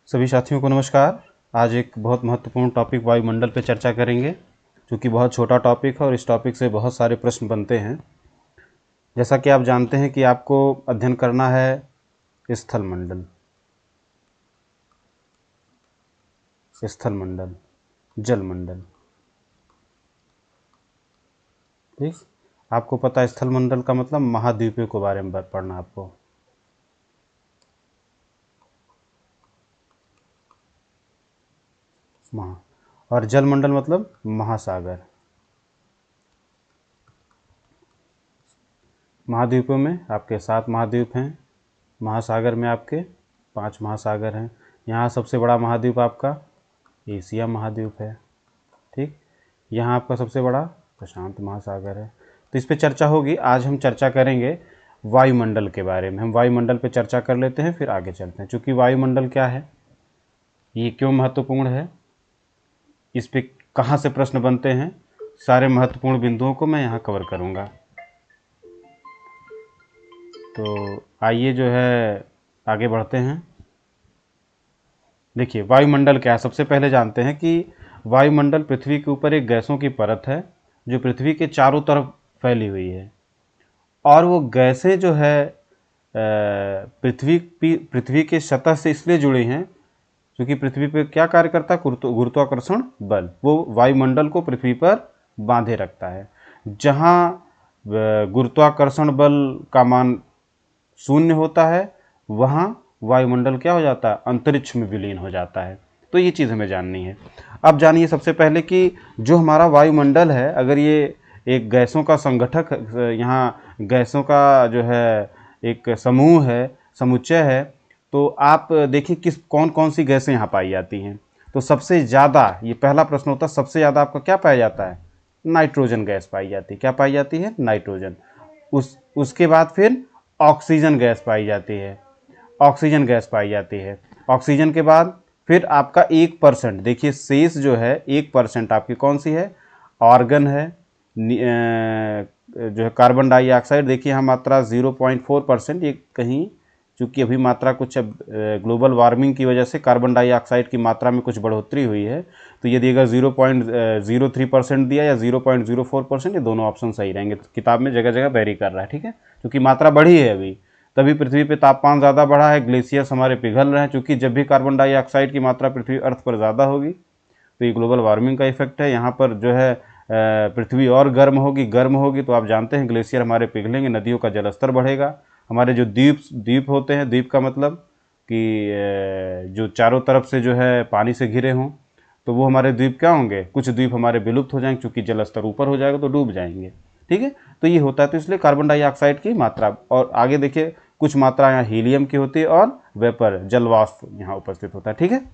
सभी साथियों को नमस्कार। आज एक बहुत महत्वपूर्ण टॉपिक वायुमंडल पर चर्चा करेंगे, जो कि बहुत छोटा टॉपिक है और इस टॉपिक से बहुत सारे प्रश्न बनते हैं। जैसा कि आप जानते हैं कि आपको अध्ययन करना है स्थलमंडल, स्थलमंडल, जलमंडल। ठीक, आपको पता है स्थलमंडल का मतलब महाद्वीपों के बारे में पढ़ना आपको। और जलमंडल मतलब महासागर। महाद्वीपों में आपके 7 महाद्वीप हैं, महासागर में आपके 5 महासागर हैं। यहाँ सबसे बड़ा महाद्वीप आपका एशिया महाद्वीप है। ठीक, यहाँ आपका सबसे बड़ा प्रशांत महासागर है। तो इस पे चर्चा होगी। आज हम चर्चा करेंगे वायुमंडल के बारे में। हम वायुमंडल पे चर्चा कर लेते हैं, फिर आगे चलते हैं। चूँकि वायुमंडल क्या है, ये क्यों महत्वपूर्ण है, इस पे कहाँ से प्रश्न बनते हैं, सारे महत्वपूर्ण बिंदुओं को मैं यहाँ कवर करूँगा। तो आइए जो है आगे बढ़ते हैं। देखिए वायुमंडल क्या है, सबसे पहले जानते हैं कि वायुमंडल पृथ्वी के ऊपर एक गैसों की परत है जो पृथ्वी के चारों तरफ फैली हुई है। और वो गैसें जो है पृथ्वी के सतह से इसलिए जुड़ी हैं क्योंकि पृथ्वी पर क्या कार्य करता है, गुरुत्वाकर्षण बल, वो वायुमंडल को पृथ्वी पर बांधे रखता है। जहाँ गुरुत्वाकर्षण बल का मान शून्य होता है, वहाँ वायुमंडल क्या हो जाता है, अंतरिक्ष में विलीन हो जाता है। तो ये चीज़ हमें जाननी है। अब जानिए सबसे पहले कि जो हमारा वायुमंडल है, अगर ये एक गैसों का संगठक, यहाँ गैसों का जो है एक समूह है, समुच्चय है, तो आप देखिए कौन कौन सी गैसें यहाँ पाई जाती हैं। तो सबसे ज़्यादा, ये पहला प्रश्न होता है, सबसे ज़्यादा आपका क्या पाया जाता है, नाइट्रोजन गैस पाई जाती है। क्या पाई जाती है, नाइट्रोजन। उसके बाद फिर ऑक्सीजन गैस पाई जाती है, ऑक्सीजन गैस पाई जाती है। ऑक्सीजन के बाद फिर आपका 1%, देखिए शेष जो है 1% आपकी कौन सी है, आर्गन है, जो है कार्बन डाइऑक्साइड। देखिए यहाँ मात्रा 0.4%, ये कहीं चूँकि अभी मात्रा कुछ ग्लोबल वार्मिंग की वजह से कार्बन डाइऑक्साइड की मात्रा में कुछ बढ़ोतरी हुई है, तो ये दिएगा 0.03% दिया या 0.04%, ये दोनों ऑप्शन सही रहेंगे। तो किताब में जगह जगह वेरी कर रहा है, ठीक है, क्योंकि मात्रा बढ़ी है अभी, तभी पृथ्वी पे तापमान ज़्यादा बढ़ा है, ग्लेशियर्स हमारे पिघल रहे हैं। चूँकि जब भी कार्बन डाइऑक्साइड की मात्रा पृथ्वी अर्थ पर ज़्यादा होगी तो ये ग्लोबल वार्मिंग का इफेक्ट है। यहाँ पर जो है पृथ्वी और गर्म होगी तो आप जानते हैं ग्लेशियर हमारे पिघलेंगे, नदियों का जलस्तर बढ़ेगा। हमारे जो द्वीप होते हैं, द्वीप का मतलब कि जो चारों तरफ से जो है पानी से घिरे हों, तो वो हमारे द्वीप क्या होंगे, कुछ द्वीप हमारे विलुप्त हो जाएंगे, क्योंकि जलस्तर ऊपर हो जाएगा तो डूब जाएंगे। ठीक है, तो ये होता है। तो इसलिए कार्बन डाइऑक्साइड की मात्रा, और आगे देखिए कुछ मात्रा यहाँ हीलियम की होती है और वेपर, जलवाष्प यहाँ उपस्थित होता है। ठीक है,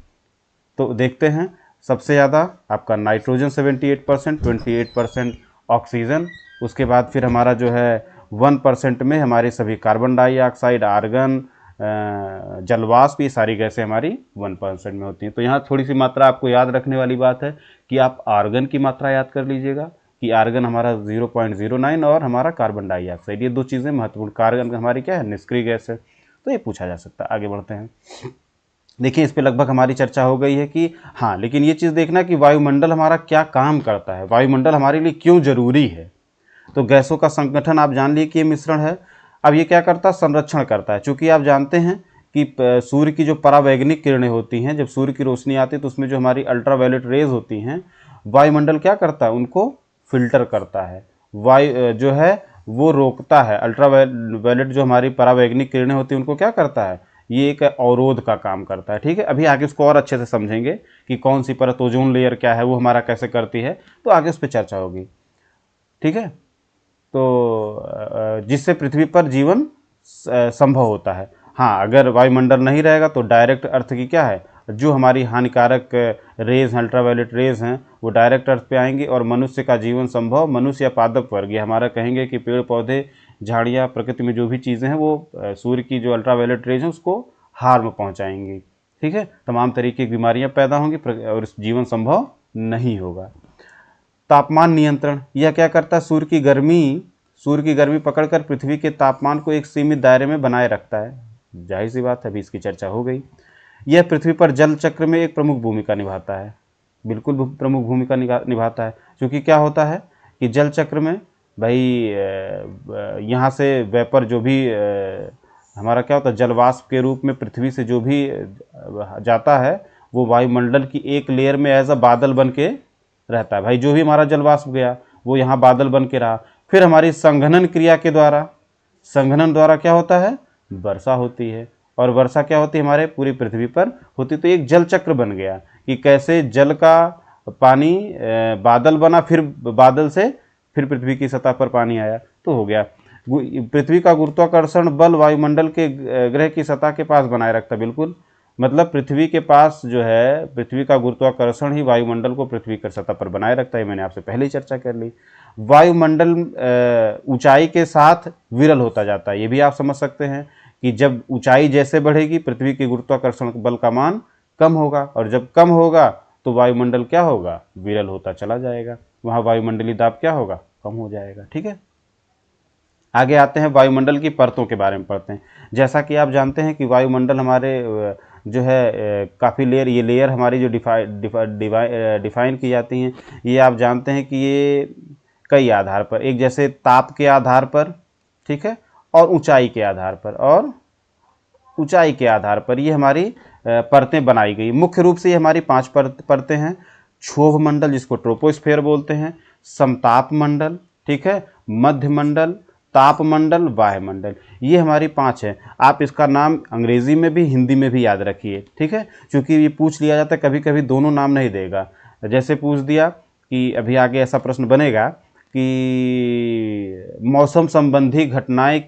तो देखते हैं सबसे ज़्यादा आपका नाइट्रोजन 78%, 28% ऑक्सीजन। उसके बाद फिर हमारा जो है 1% में हमारे सभी कार्बन डाइऑक्साइड, आर्गन, जलवाष्प, ये सारी गैसें हमारी 1% में होती हैं। तो यहाँ थोड़ी सी मात्रा आपको याद रखने वाली बात है कि आप आर्गन की मात्रा याद कर लीजिएगा कि आर्गन हमारा 0.09 और हमारा कार्बन डाइऑक्साइड, ये दो चीज़ें महत्वपूर्ण। कार्बन हमारी क्या है, निष्क्रिय गैस है, तो ये पूछा जा सकता है। आगे बढ़ते हैं। देखिए इस पे लगभग हमारी चर्चा हो गई है कि हाँ, लेकिन ये चीज़ देखना कि वायुमंडल हमारा क्या काम करता है, वायुमंडल हमारे लिए क्यों जरूरी है। तो गैसों का संगठन आप जान लिए कि ये मिश्रण है। अब ये क्या करता है, संरक्षण करता है। चूँकि आप जानते हैं कि सूर्य की जो परावैंगनिक किरणें होती हैं, जब सूर्य की रोशनी आती है तो उसमें जो हमारी अल्ट्रावायलेट रेज होती हैं, वायुमंडल क्या करता है, उनको फिल्टर करता है। वायु जो है वो रोकता है। अल्ट्रावायलेट जो हमारी परावैंगनिक किरणें होती हैं उनको क्या करता है, ये एक अवरोध का काम करता है। ठीक है, अभी आगे उसको और अच्छे से समझेंगे कि कौन सी परत, ओजोन लेयर क्या है, वो हमारा कैसे करती है, तो आगे उस पर चर्चा होगी। ठीक है, तो जिससे पृथ्वी पर जीवन संभव होता है। हाँ, अगर वायुमंडल नहीं रहेगा तो डायरेक्ट अर्थ की क्या है, जो हमारी हानिकारक रेज, अल्ट्रावायलेट रेज हैं, वो डायरेक्ट अर्थ पे आएंगी और मनुष्य का जीवन संभव, मनुष्य या पादप वर्ग, ये हमारा कहेंगे कि पेड़ पौधे, झाड़ियाँ, प्रकृति में जो भी चीज़ें हैं वो सूर्य की जो अल्ट्रावायलेट रेज हैं उसको हार्म पहुँचाएंगी। ठीक है, तमाम तरीके की बीमारियाँ पैदा होंगी और जीवन संभव नहीं होगा। तापमान नियंत्रण, यह क्या करता है, सूर्य की गर्मी पकड़कर पृथ्वी के तापमान को एक सीमित दायरे में बनाए रखता है। जाहिर सी बात है, अभी इसकी चर्चा हो गई। यह पृथ्वी पर जल चक्र में एक प्रमुख भूमिका निभाता है, बिल्कुल प्रमुख भूमिका निभाता है। क्योंकि क्या होता है कि जल चक्र में भाई यहाँ से वेपर जो भी हमारा क्या होता है, जलवाष्प के रूप में पृथ्वी से जो भी जाता है वो वायुमंडल की एक लेयर में एज अ बादल बन के रहता है। भाई जो भी हमारा जलवाष्प गया वो यहाँ बादल बन के रहा, फिर हमारी संघनन क्रिया के द्वारा, संघनन द्वारा क्या होता है, वर्षा होती है, और वर्षा क्या होती है, हमारे पूरी पृथ्वी पर होती। तो एक जल चक्र बन गया कि कैसे जल का पानी बादल बना, फिर बादल से फिर पृथ्वी की सतह पर पानी आया, तो हो गया। पृथ्वी का गुरुत्वाकर्षण बल वायुमंडल के ग्रह की सतह के पास बनाए रखता, बिल्कुल। मतलब पृथ्वी के पास जो है, पृथ्वी का गुरुत्वाकर्षण ही वायुमंडल को पृथ्वी की सतह पर बनाए रखता है। मैंने आपसे पहले ही चर्चा कर ली। वायुमंडल ऊंचाई के साथ विरल होता जाता है। ये भी आप समझ सकते हैं कि जब ऊंचाई जैसे बढ़ेगी पृथ्वी के गुरुत्वाकर्षण बल का मान कम होगा, और जब कम होगा तो वायुमंडल क्या होगा, विरल होता चला जाएगा। वहाँ वायुमंडलीय दाब क्या होगा, कम हो जाएगा। ठीक है, आगे आते हैं, वायुमंडल की परतों के बारे में पढ़ते हैं। जैसा कि आप जानते हैं कि वायुमंडल हमारे जो है काफ़ी लेयर, ये लेयर हमारी जो डिफाइन की जाती हैं, ये आप जानते हैं कि ये कई आधार पर, एक जैसे ताप के आधार पर, ठीक है, और ऊंचाई के आधार पर, और ऊंचाई के आधार पर ये हमारी परतें बनाई गई। मुख्य रूप से ये हमारी 5 परतें हैं। क्षोभ मंडल, जिसको ट्रोपोस्फेयर बोलते हैं, समताप मंडल, ठीक है, मध्य मंडल, तापमंडल, वायुमंडल, ये हमारी 5 है। आप इसका नाम अंग्रेजी में भी हिंदी में भी याद रखिए, ठीक है, क्योंकि ये पूछ लिया जाता है कभी कभी, दोनों नाम नहीं देगा। जैसे पूछ दिया कि अभी आगे ऐसा प्रश्न बनेगा कि मौसम संबंधी घटनाएं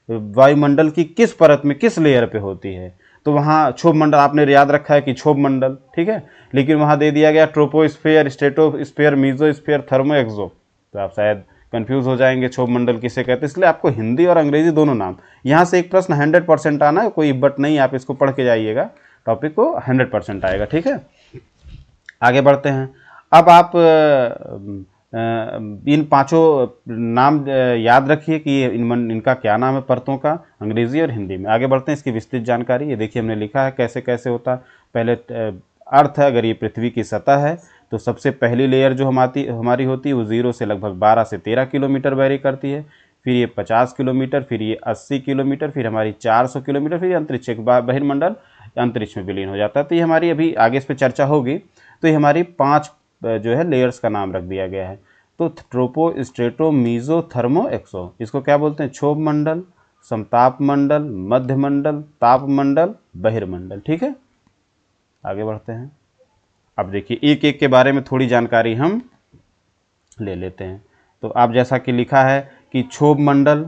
वायुमंडल की किस परत में, किस लेयर पे होती है, तो वहाँ क्षोभ मंडल आपने याद रखा है कि क्षोभ मंडल, ठीक है, लेकिन वहाँ दे दिया गया ट्रोपोस्फेयर, स्ट्रेटोस्फेयर, मीजोस्फेयर, थर्मो एक्सो, तो आप शायद कंफ्यूज हो जाएंगे क्षोभ मंडल किसे कहते हैं। इसलिए आपको हिंदी और अंग्रेजी दोनों नाम, यहाँ से एक प्रश्न 100% आना है, कोई बट नहीं, आप इसको पढ़ के जाइएगा, टॉपिक को 100% आएगा। ठीक है, आगे बढ़ते हैं। अब आप इन 5 नाम याद रखिए कि इनका क्या नाम है परतों का, अंग्रेजी और हिंदी में। आगे बढ़ते हैं, इसकी विस्तृत जानकारी, ये देखिए हमने लिखा है कैसे कैसे होता है। पहले अर्थ है, अगर ये पृथ्वी की सतह है तो सबसे पहली लेयर जो हमारी होती है वो 0 से लगभग 12 से 13 किलोमीटर वेरी करती है, फिर ये 50 किलोमीटर, फिर ये 80 किलोमीटर, फिर हमारी 400 किलोमीटर, फिर अंतरिक्ष, एक बहिर्मंडल अंतरिक्ष में विलीन हो जाता है। तो ये हमारी अभी आगे इस पर चर्चा होगी। तो ये हमारी 5 जो है लेयर्स का नाम रख दिया गया है। तो ट्रोपो, स्ट्रेटो, मीजो, थर्मो, एक्सो, इसको क्या बोलते हैं, क्षोभ मंडल, समताप मंडल, मध्य मंडल, ताप मंडल, बहिर्मंडल। ठीक है, आगे बढ़ते हैं। अब देखिए एक एक के बारे में थोड़ी जानकारी हम ले लेते हैं। तो आप जैसा कि लिखा है कि क्षोभ मंडल,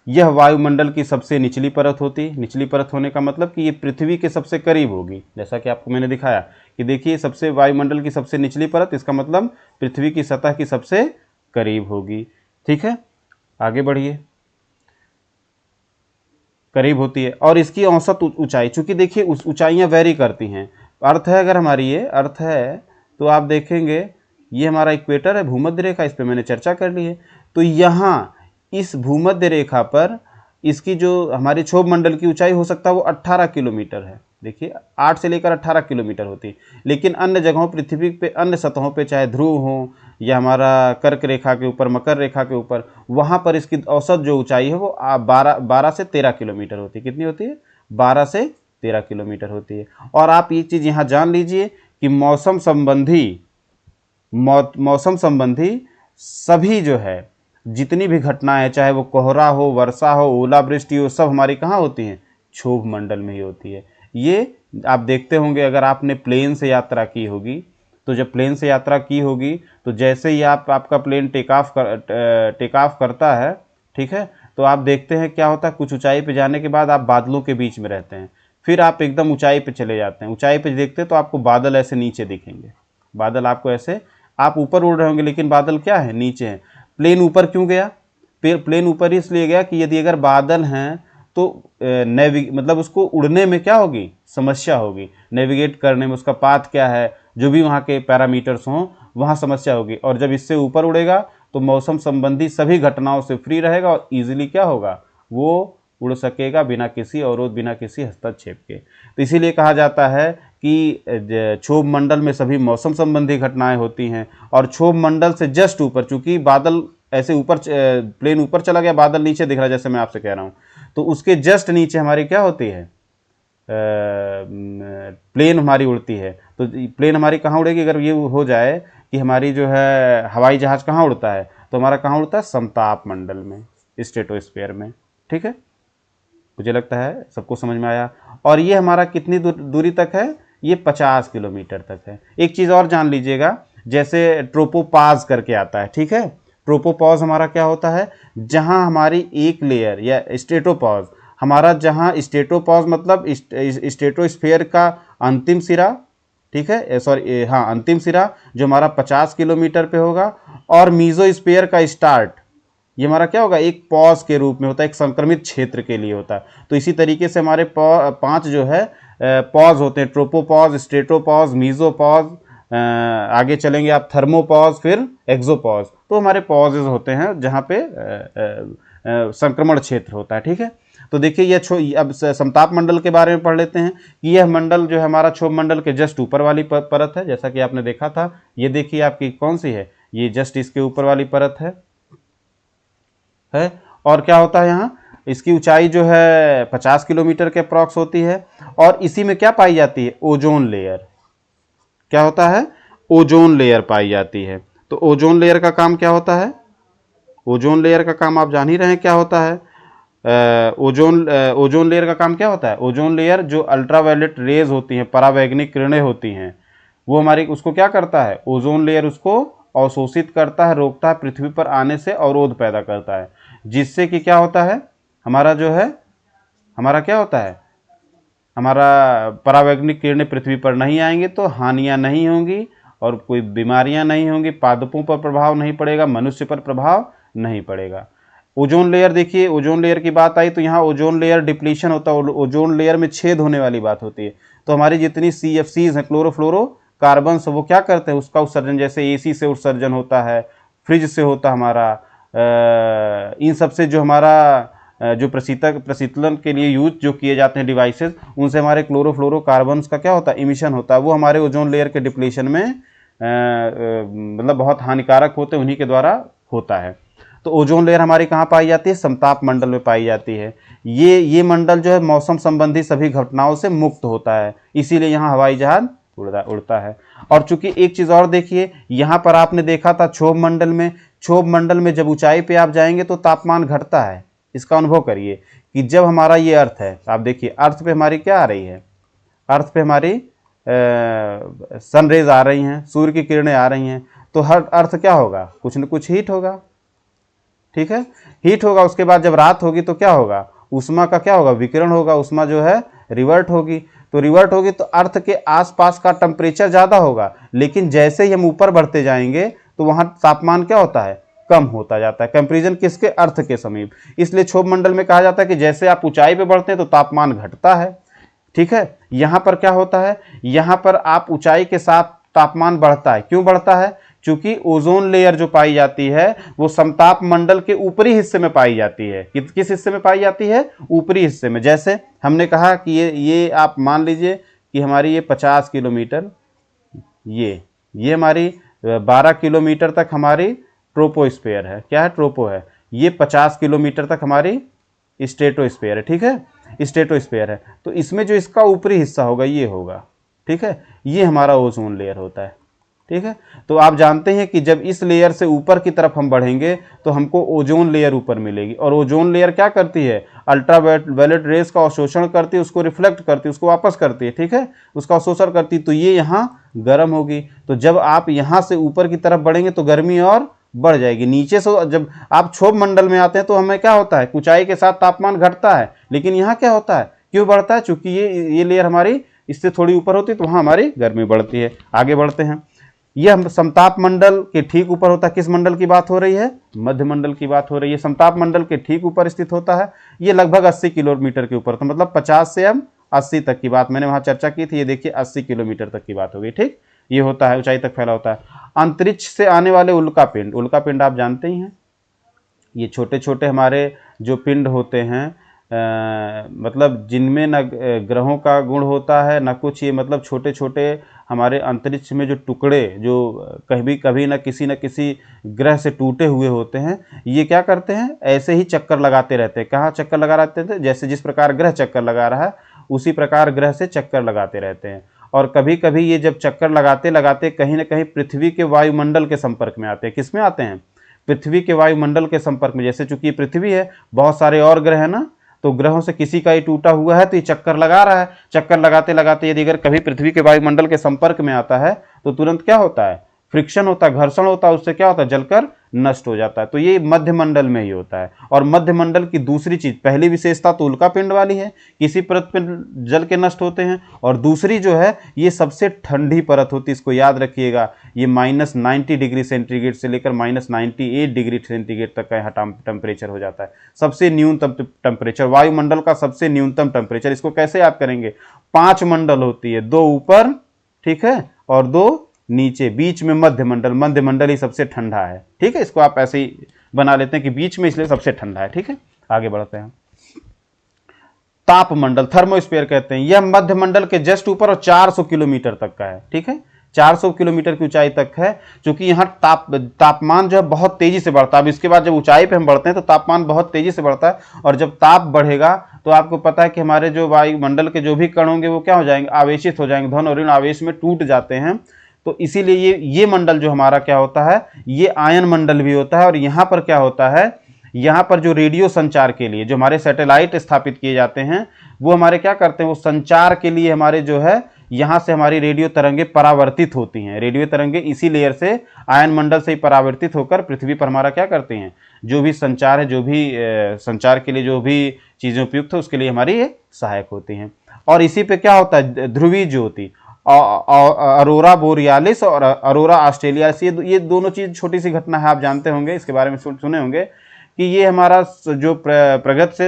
यह वायुमंडल की सबसे निचली परत होती है। निचली परत होने का मतलब कि ये पृथ्वी के सबसे करीब होगी, जैसा कि आपको मैंने दिखाया कि देखिए सबसे वायुमंडल की सबसे निचली परत, इसका मतलब पृथ्वी की सतह की सबसे करीब होगी। ठीक है, आगे बढ़िए, करीब होती है। और इसकी औसत ऊंचाई, चूंकि देखिए उस ऊंचाइयां वेरी करती हैं। अर्थ है, अगर हमारी ये अर्थ है तो आप देखेंगे ये हमारा इक्वेटर है, भूमध्य रेखा, इस पर मैंने चर्चा कर ली है। तो यहाँ इस भूमध्य रेखा पर इसकी जो हमारी क्षोभ मंडल की ऊंचाई हो सकता है वो 18 किलोमीटर है। देखिए 8 से लेकर 18 किलोमीटर होती है। लेकिन अन्य जगहों, पृथ्वी पे अन्य सतहों पे, चाहे ध्रुव हो या हमारा कर्क रेखा के ऊपर, मकर रेखा के ऊपर, वहाँ पर इसकी औसत जो ऊंचाई है वो 12 से 13 किलोमीटर होती है। कितनी होती है, 12 से 13 किलोमीटर होती है। और आप ये चीज़ यहाँ जान लीजिए कि मौसम संबंधी सभी जो है जितनी भी घटनाएं, चाहे वो कोहरा हो, वर्षा हो, ओलावृष्टि हो, सब हमारी कहाँ होती हैं, क्षोभ मंडल में ही होती है। ये आप देखते होंगे, अगर आपने प्लेन से यात्रा की होगी, तो जब प्लेन से यात्रा की होगी तो जैसे ही आपका प्लेन टेक ऑफ करता है, ठीक है, तो आप देखते हैं क्या होता है, कुछ ऊंचाई पे जाने के बाद आप बादलों के बीच में रहते हैं, फिर आप एकदम ऊंचाई पे चले जाते हैं। ऊंचाई पे देखते हैं तो आपको बादल ऐसे नीचे दिखेंगे, बादल आपको ऐसे, आप ऊपर उड़ रहे होंगे लेकिन बादल क्या है, नीचे हैं। प्लेन ऊपर क्यों गया, प्लेन ऊपर इसलिए गया कि यदि अगर बादल हैं तो मतलब उसको उड़ने में क्या होगी, समस्या होगी, नेविगेट करने में, उसका पाथ क्या है, जो भी वहाँ के पैरामीटर्स हों वहाँ समस्या होगी। और जब इससे ऊपर उड़ेगा तो मौसम संबंधी सभी घटनाओं से फ्री रहेगा और इजीली क्या होगा, वो उड़ सकेगा बिना किसी अवरोध, बिना किसी हस्तक्षेप के। तो इसीलिए कहा जाता है कि क्षोभ मंडल में सभी मौसम संबंधी घटनाएं होती हैं, और क्षोभ मंडल से जस्ट ऊपर, चूंकि बादल ऐसे ऊपर, प्लेन ऊपर चला गया, बादल नीचे दिख रहा है जैसे मैं आपसे कह रहा हूँ, तो उसके जस्ट नीचे हमारी क्या होती है, प्लेन हमारी उड़ती है। तो प्लेन हमारी कहाँ उड़ेगी, अगर ये हो जाए कि हमारी जो है हवाई जहाज कहाँ उड़ता है, तो हमारा कहाँ उड़ता है, समताप मंडल में, स्ट्रेटोस्फीयर में। ठीक है, मुझे लगता है सबको समझ में आया। और ये हमारा कितनी दूरी तक है, ये 50 किलोमीटर तक है। एक चीज़ और जान लीजिएगा, जैसे ट्रोपोपाज करके आता है, ठीक है, ट्रोपोपॉज हमारा क्या होता है, जहां हमारी एक लेयर, या स्ट्रेटोपॉज हमारा, जहां स्ट्रेटोपॉज मतलब स्ट्रेटोस्फीयर का अंतिम सिरा, ठीक है, सॉरी हाँ अंतिम सिरा जो हमारा 50 किलोमीटर पे होगा, और मीजोस्फीयर का स्टार्ट ये हमारा क्या होगा, एक पॉज के रूप में होता है, एक संक्रमित क्षेत्र के लिए होता है। तो इसी तरीके से हमारे 5 जो है पॉज होते हैं, ट्रोपोपॉज, स्ट्रेटोपॉज, मीजोपॉज, आगे चलेंगे आप थर्मोपॉज, फिर एक्सोपॉज। तो हमारे पॉजेज होते हैं जहाँ पे संक्रमण क्षेत्र होता है। ठीक है, तो देखिए ये अब समताप मंडल के बारे में पढ़ लेते हैं कि यह मंडल जो है हमारा क्षोभ मंडल के जस्ट ऊपर वाली परत है, जैसा कि आपने देखा था। ये देखिए आपकी कौन सी है, ये जस्ट इसके ऊपर वाली परत है। और क्या होता है यहाँ, इसकी ऊंचाई जो है 50 किलोमीटर के अप्रॉक्स होती है, और इसी में क्या पाई जाती है, ओजोन लेयर। क्या होता है, ओजोन लेयर पाई जाती है। तो ओजोन लेयर का काम क्या होता है, ओजोन लेयर का काम आप जान ही रहे हैं क्या होता है। ओजोन लेयर का काम क्या होता है, ओजोन लेयर जो अल्ट्रावायलेट रेज होती हैं, परावैंगनिक किरणें होती हैं, वो हमारी उसको क्या करता है, ओजोन लेयर उसको अवशोषित करता है, रोकता है, पृथ्वी पर आने से अवरोध पैदा करता है, जिससे कि क्या होता है, हमारा जो है, हमारा क्या होता है, हमारा परावैंगनिक किरणें पृथ्वी पर नहीं आएंगे तो हानियां नहीं होंगी, और कोई बीमारियां नहीं होंगी, पादपों पर प्रभाव नहीं पड़ेगा, मनुष्य पर प्रभाव नहीं पड़ेगा। ओजोन लेयर, देखिए ओजोन लेयर की बात आई तो यहाँ ओजोन लेयर डिप्लीशन होता है, ओजोन लेयर में छेद होने वाली बात होती है। तो हमारी जितनी CFCs हैं, क्लोरोफ्लोरो कार्बन, वो क्या करते हैं, उसका उत्सर्जन, जैसे AC से उत्सर्जन होता है, फ्रिज से होता है हमारा, इन सब से जो हमारा जो प्रशीतलन के लिए यूज जो किए जाते हैं डिवाइसेस, उनसे हमारे क्लोरोफ्लोरो कार्बन्स का क्या होता है, इमिशन होता है, वो हमारे ओजोन लेयर के डिप्लीशन में मतलब बहुत हानिकारक होते हैं, उन्हीं के द्वारा होता है। तो ओजोन लेयर हमारी कहाँ पाई जाती है, समताप मंडल में पाई जाती है। ये मंडल जो है मौसम संबंधी सभी घटनाओं से मुक्त होता है, इसीलिए यहाँ हवाई जहाज उड़ता है। और चूंकि एक चीज और देखिए, यहाँ पर आपने देखा था क्षोभ मंडल में, क्षोभ मंडल में जब ऊंचाई पे आप जाएंगे तो तापमान घटता है। इसका अनुभव करिए कि जब हमारा ये अर्थ है, आप देखिए अर्थ पे हमारी क्या आ रही है, अर्थ पे हमारी सनरेज आ रही हैं, सूर्य की किरणें आ रही हैं, तो हर अर्थ क्या होगा, कुछ न कुछ हीट होगा। ठीक है, हीट होगा, उसके बाद जब रात होगी तो क्या होगा, उष्मा का क्या होगा, विकिरण होगा, उष्मा जो है रिवर्ट होगी। तो रिवर्ट होगी तो अर्थ के आसपास का टेम्परेचर ज़्यादा होगा, लेकिन जैसे ही हम ऊपर बढ़ते जाएंगे तो वहाँ तापमान क्या होता है, कम होता जाता है। कंपेरिजन किसके, अर्थ के समीप। इसलिए क्षोभ मंडल में कहा जाता है कि जैसे आप ऊंचाई पे बढ़ते हैं तो तापमान घटता है। ठीक है, यहाँ पर क्या होता है, यहाँ पर आप ऊंचाई के साथ तापमान बढ़ता है। क्यों बढ़ता है, क्योंकि ओजोन लेयर जो पाई जाती है वो समताप मंडल के ऊपरी हिस्से में पाई जाती है। किस हिस्से में पाई जाती है, ऊपरी हिस्से में। जैसे हमने कहा कि ये आप मान लीजिए कि हमारी ये 50 किलोमीटर, ये हमारी 12 किलोमीटर तक हमारी ट्रोपोस्फीयर है। क्या है, ट्रोपो है। ये 50 किलोमीटर तक हमारी स्ट्रेटोस्फीयर है। ठीक है, स्ट्रेटोस्फीयर है। तो इसमें जो इसका ऊपरी हिस्सा होगा ये होगा। ठीक है, ये हमारा ओजोन लेयर होता है। ठीक है, तो आप जानते हैं कि जब इस लेयर से ऊपर की तरफ हम बढ़ेंगे तो हमको ओजोन लेयर ऊपर मिलेगी, और ओजोन लेयर क्या करती है, अल्ट्रावायलेट रेस का अवशोषण करती है, उसको रिफ्लेक्ट करती है, उसको वापस करती है। ठीक है, उसका अवशोषण करती है, तो ये यहाँ गर्म होगी। तो जब आप यहाँ से ऊपर की तरफ बढ़ेंगे तो गर्मी और बढ़ जाएगी। नीचे से जब आप क्षोभ मंडल में आते हैं तो हमें क्या होता है, ऊंचाई के साथ तापमान घटता है, लेकिन यहाँ क्या होता है, क्यों बढ़ता है, चूंकि ये लेयर हमारी इससे थोड़ी ऊपर होती है तो वहाँ हमारी गर्मी बढ़ती है। आगे बढ़ते हैं, यह समताप मंडल के ठीक ऊपर होता है। किस मंडल की बात हो रही है, मध्य मंडल की बात हो रही है। समताप मंडल के ठीक ऊपर स्थित होता है। ये लगभग 80 किलोमीटर के ऊपर, तो मतलब 50 से हम 80 तक की बात मैंने वहाँ चर्चा की थी। ये देखिए 80 किलोमीटर तक की बात हो गई। ठीक, ये होता है, ऊंचाई तक फैला होता है। अंतरिक्ष से आने वाले उल्का पिंड आप जानते ही हैं। ये छोटे छोटे हमारे जो पिंड होते हैं, मतलब जिनमें न ग्रहों का गुण होता है न कुछ, ये मतलब छोटे छोटे हमारे अंतरिक्ष में जो टुकड़े जो कभी कभी न किसी ग्रह से टूटे हुए होते हैं, ये क्या करते हैं, ऐसे ही चक्कर लगाते रहते हैं। कहाँ चक्कर लगा रहते थे, जैसे जिस प्रकार ग्रह चक्कर लगा रहा है उसी प्रकार ग्रह से चक्कर लगाते रहते हैं। और कभी कभी ये जब चक्कर लगाते लगाते कहीं ना कहीं पृथ्वी के वायुमंडल के संपर्क में आते हैं। किस में आते हैं, पृथ्वी के वायुमंडल के संपर्क में। जैसे चूंकि पृथ्वी है, बहुत सारे और ग्रह है ना, तो ग्रहों से किसी का ही टूटा हुआ है तो ये चक्कर लगा रहा है। चक्कर लगाते लगाते यदि अगर कभी पृथ्वी के वायुमंडल के संपर्क में आता है तो तुरंत क्या होता है, फ्रिक्शन होता है, घर्षण होता है, उससे क्या होता है, जलकर नष्ट हो जाता है। तो ये मध्य मंडल में ही होता है। और मध्य मंडल की दूसरी चीज, पहली विशेषता तो उल्का पिंड वाली है, किसी परत पे जल के नष्ट होते हैं, और दूसरी जो है ये सबसे ठंडी परत होती है। इसको याद रखिएगा, ये -90 डिग्री सेंटीग्रेड से लेकर -98 डिग्री सेंटीग्रेड तक का यहाँ टेम्परेचर हो जाता है। सबसे न्यूनतम टेम्परेचर, वायुमंडल का सबसे न्यूनतम टेम्परेचर। इसको कैसे याद करेंगे, 5 मंडल होती है, 2 ऊपर, ठीक है, और 2 नीचे, बीच में मध्य मंडल। मध्य मंडल ही सबसे ठंडा है, ठीक है। इसको आप ऐसे ही बना लेते हैं कि बीच में, इसलिए सबसे ठंडा है, ठीक है। आगे बढ़ते हैं। ताप मंडल, थर्मोस्फीयर कहते हैं, यह मध्य मंडल के जस्ट ऊपर और 400 किलोमीटर तक का है, ठीक है, 400 किलोमीटर की ऊंचाई तक है। क्योंकि यहाँ तापमान जो है बहुत तेजी से बढ़ता है। अब इसके बाद जब ऊंचाई पे हम बढ़ते हैं तो तापमान बहुत तेजी से बढ़ता है, और जब ताप बढ़ेगा तो आपको पता है कि हमारे जो वायुमंडल के जो भी कण होंगे वो क्या हो जाएंगे, आवेशित हो जाएंगे, धन और ऋण आवेश में टूट जाते हैं। तो इसीलिए ये मंडल जो हमारा क्या होता है, ये आयन मंडल भी होता है। और यहाँ पर क्या होता है, यहाँ पर जो रेडियो संचार के लिए जो हमारे सैटेलाइट स्थापित किए जाते हैं, वो हमारे क्या करते हैं, वो संचार के लिए हमारे जो है यहाँ से हमारी रेडियो तरंगे परावर्तित होती हैं। रेडियो तरंगे इसी लेयर से, आयन मंडल से ही परावर्तित होकर पृथ्वी पर हमारा क्या करते हैं, जो भी संचार है, जो भी संचार के लिए जो भी चीज़ें उपयुक्त है उसके लिए हमारी ये सहायक होती हैं। और इसी पे क्या होता है, ध्रुवीय ज्योति, अरोरा बोरियालिस और अरोरा ऑस्ट्रेलियालिस, ये दोनों चीज छोटी सी घटना है, आप जानते होंगे, इसके बारे में सुने होंगे कि ये हमारा जो प्रगत से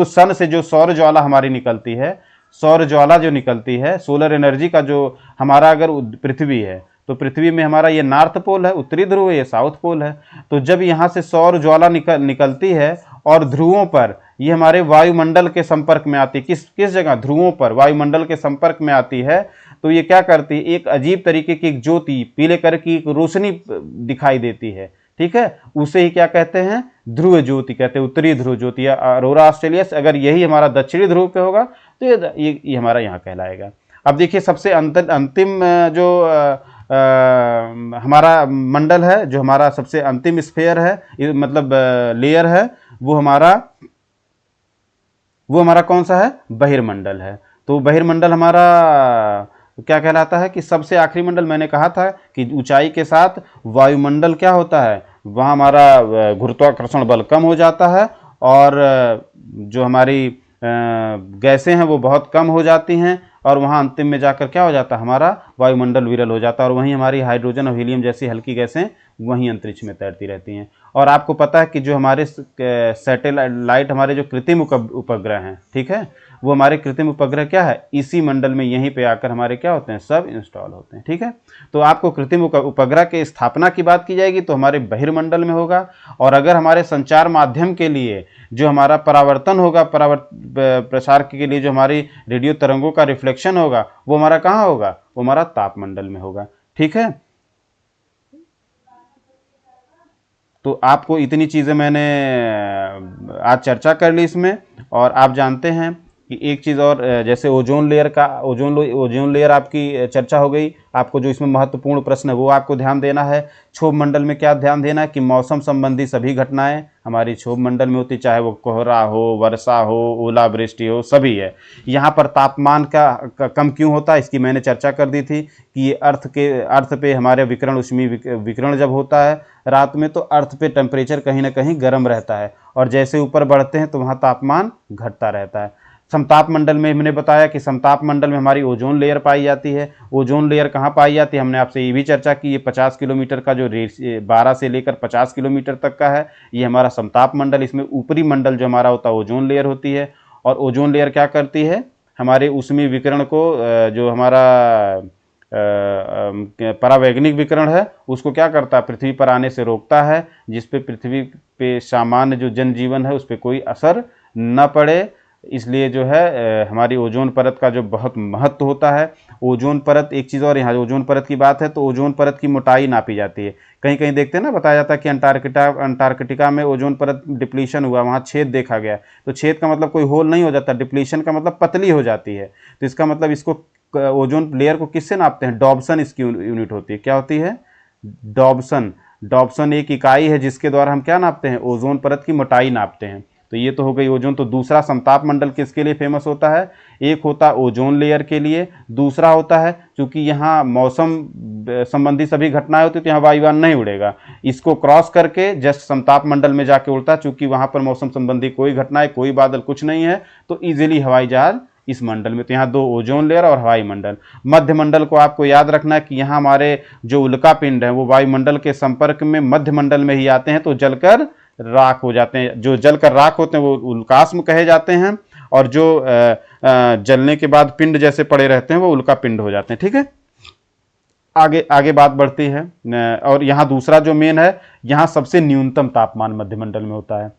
सन से जो सौर ज्वाला हमारी निकलती है, सौर ज्वाला जो निकलती है, सोलर एनर्जी का जो हमारा अगर पृथ्वी है तो पृथ्वी में हमारा ये नॉर्थ पोल है, उत्तरी ध्रुव है, ये साउथ पोल है। तो जब यहाँ से सौर ज्वाला निकलती है और ध्रुवों पर ये हमारे वायुमंडल के संपर्क में आती है, किस जगह, ध्रुवों पर वायुमंडल के संपर्क में आती है, तो ये क्या करती है, एक अजीब तरीके की एक ज्योति, पीले कलर की एक रोशनी दिखाई देती है, ठीक है। उसे ही क्या कहते हैं, ध्रुव ज्योति कहते हैं, उत्तरी ध्रुव ज्योति या अरोरा ऑस्ट्रेलियस। अगर यही हमारा दक्षिणी ध्रुव पे होगा तो ये हमारा यहाँ कहलाएगा। अब देखिए सबसे अंतिम जो हमारा मंडल है, जो हमारा सबसे अंतिम स्फीयर है, मतलब लेयर है, वो हमारा कौन सा है, बहिर्मंडल है। तो बहिर्मंडल हमारा क्या कहलाता है कि सबसे आखिरी मंडल। मैंने कहा था कि ऊंचाई के साथ वायुमंडल क्या होता है, वहाँ हमारा गुरुत्वाकर्षण बल कम हो जाता है, और जो हमारी गैसें हैं वो बहुत कम हो जाती हैं, और वहाँ अंतिम में जाकर क्या हो जाता है, हमारा वायुमंडल विरल हो जाता है, और वहीं हमारी हाइड्रोजन और हीलियम जैसी हल्की गैसें वहीं अंतरिक्ष में तैरती रहती हैं। और आपको पता है कि जो हमारे सैटेलाइट, हमारे जो कृत्रिम उपग्रह हैं, ठीक है, वो हमारे कृत्रिम उपग्रह क्या है, इसी मंडल में यहीं पे आकर हमारे क्या होते हैं, सब इंस्टॉल होते हैं, ठीक है। तो आपको कृत्रिम उपग्रह के स्थापना की बात की जाएगी तो हमारे बहिर्मंडल में होगा। और अगर हमारे संचार माध्यम के लिए जो हमारा परावर्तन होगा, प्रसार के लिए जो हमारी रेडियो तरंगों का रिफ्लेक्शन होगा, वो हमारा कहाँ होगा, वो हमारा तापमंडल में होगा, ठीक है। तो आपको इतनी चीज़ें मैंने आज चर्चा कर ली इसमें। और आप जानते हैं कि एक चीज़ और, जैसे ओजोन लेयर आपकी चर्चा हो गई। आपको जो इसमें महत्वपूर्ण प्रश्न है वो आपको ध्यान देना है। क्षोभ मंडल में क्या ध्यान देना है कि मौसम संबंधी सभी घटनाएं हमारी क्षोभ मंडल में होती, चाहे वो कोहरा हो, वर्षा हो, ओलावृष्टि हो, सभी है। यहाँ पर तापमान का कम क्यों होता है, इसकी मैंने चर्चा कर दी थी कि ये अर्थ पे हमारे विकिरण, उष्मीय विकिरण जब होता है रात में, तो अर्थ पे टेम्परेचर कहीं ना कहीं गर्म रहता है, और जैसे ऊपर बढ़ते हैं तो वहाँ तापमान घटता रहता है। समताप मंडल में हमने बताया कि समताप मंडल में हमारी ओजोन लेयर पाई जाती है। ओजोन लेयर कहाँ पाई जाती है, हमने आपसे ये भी चर्चा की, ये 50 किलोमीटर का जो 12 से लेकर 50 किलोमीटर तक का है, ये हमारा समताप मंडल। इसमें ऊपरी मंडल जो हमारा होता है ओजोन लेयर होती है। और ओजोन लेयर क्या करती है, हमारे ऊष्मीय विकिरण को, जो हमारा परावैगनिक विकिरण है, उसको क्या करता है, पृथ्वी पर आने से रोकता है, जिसपे पृथ्वी पे सामान्य जो जनजीवन है उस पर कोई असर न पड़े, इसलिए जो है हमारी ओजोन परत का जो बहुत महत्व होता है। ओजोन परत, एक चीज़ और, यहाँ ओजोन परत की बात है तो ओजोन परत की मोटाई नापी जाती है। कहीं कहीं देखते हैं ना, बताया जाता है कि अंटार्कटिका में ओजोन परत डिप्लीशन हुआ, वहाँ छेद देखा गया। तो छेद का मतलब कोई होल नहीं हो जाता, डिप्लीशन का मतलब पतली हो जाती है। तो इसका मतलब इसको ओजोन लेयर को किससे नापते हैं? डॉब्सन इसकी यूनिट होती है। क्या होती है? डॉब्सन। डॉब्सन एक इकाई है जिसके द्वारा हम क्या नापते हैं? ओजोन परत की मोटाई नापते हैं। तो ये तो हो गई ओजोन। तो दूसरा समताप मंडल किसके लिए फेमस होता है? एक होता है ओजोन लेयर के लिए, दूसरा होता है क्योंकि यहाँ मौसम संबंधी सभी घटनाएं होती तो यहाँ वायुयान नहीं उड़ेगा, इसको क्रॉस करके जस्ट समताप मंडल में जाके उड़ता, चूंकि वहां पर मौसम संबंधी कोई घटनाएं, कोई बादल, कुछ नहीं है, तो इजीली हवाई जहाज इस मंडल में। तो यहाँ दो, ओजोन लेयर और हवाई मंडल। मध्य मंडल को आपको याद रखना है कि यहाँ हमारे जो उल्का पिंड है वो वायुमंडल के संपर्क में मध्य मंडल में ही आते हैं तो जलकर राख हो जाते हैं। जो जलकर राख होते हैं वो उल्कास्म कहे जाते हैं, और जो जलने के बाद पिंड जैसे पड़े रहते हैं वो उल्का पिंड हो जाते हैं। ठीक है, आगे आगे बात बढ़ती है। और यहाँ दूसरा जो मेन है, यहाँ सबसे न्यूनतम तापमान मध्यमंडल में होता है।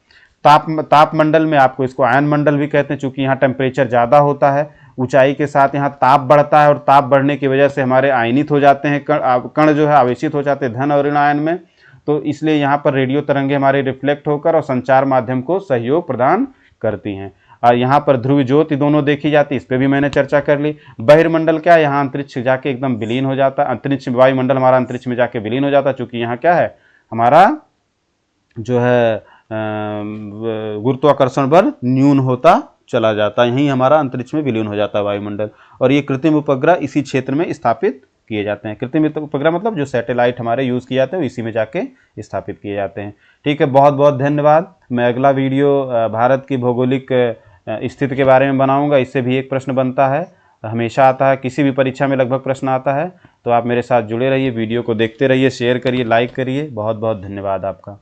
तापमंडल में आपको इसको आयन मंडल भी कहते हैं, चूंकि यहाँ टेम्परेचर ज़्यादा होता है, ऊंचाई के साथ यहाँ ताप बढ़ता है, और ताप बढ़ने की वजह से हमारे आयनित हो जाते हैं कण जो है आवेशित हो जाते हैं धन और ऋण आयन में। तो इसलिए यहाँ पर रेडियो तरंगे हमारे रिफ्लेक्ट होकर और संचार माध्यम को सहयोग प्रदान करती हैं। और यहाँ पर ध्रुव ज्योति दोनों देखी जाती है, इस पर भी मैंने चर्चा कर ली। बहिर्मंडल क्या है? यहाँ अंतरिक्ष जाके एकदम विलीन हो जाता है, अंतरिक्ष वायुमंडल हमारा अंतरिक्ष में जाके विलीन हो जाता है, चूंकि यहाँ क्या है, हमारा जो है गुरुत्वाकर्षण बल न्यून होता चला जाता है, यहीं हमारा अंतरिक्ष में विलीन हो जाता है वायुमंडल। और ये कृत्रिम उपग्रह इसी क्षेत्र में स्थापित किए जाते हैं। कृत्रिम उपग्रह मतलब जो सैटेलाइट हमारे यूज़ किए जाते हैं वो इसी में जाके स्थापित किए जाते हैं। ठीक है, बहुत बहुत धन्यवाद। मैं अगला वीडियो भारत की भौगोलिक स्थिति के बारे में बनाऊंगा। इससे भी एक प्रश्न बनता है, हमेशा आता है, किसी भी परीक्षा में लगभग प्रश्न आता है। तो आप मेरे साथ जुड़े रहिए, वीडियो को देखते रहिए, शेयर करिए, लाइक करिए। बहुत बहुत धन्यवाद आपका।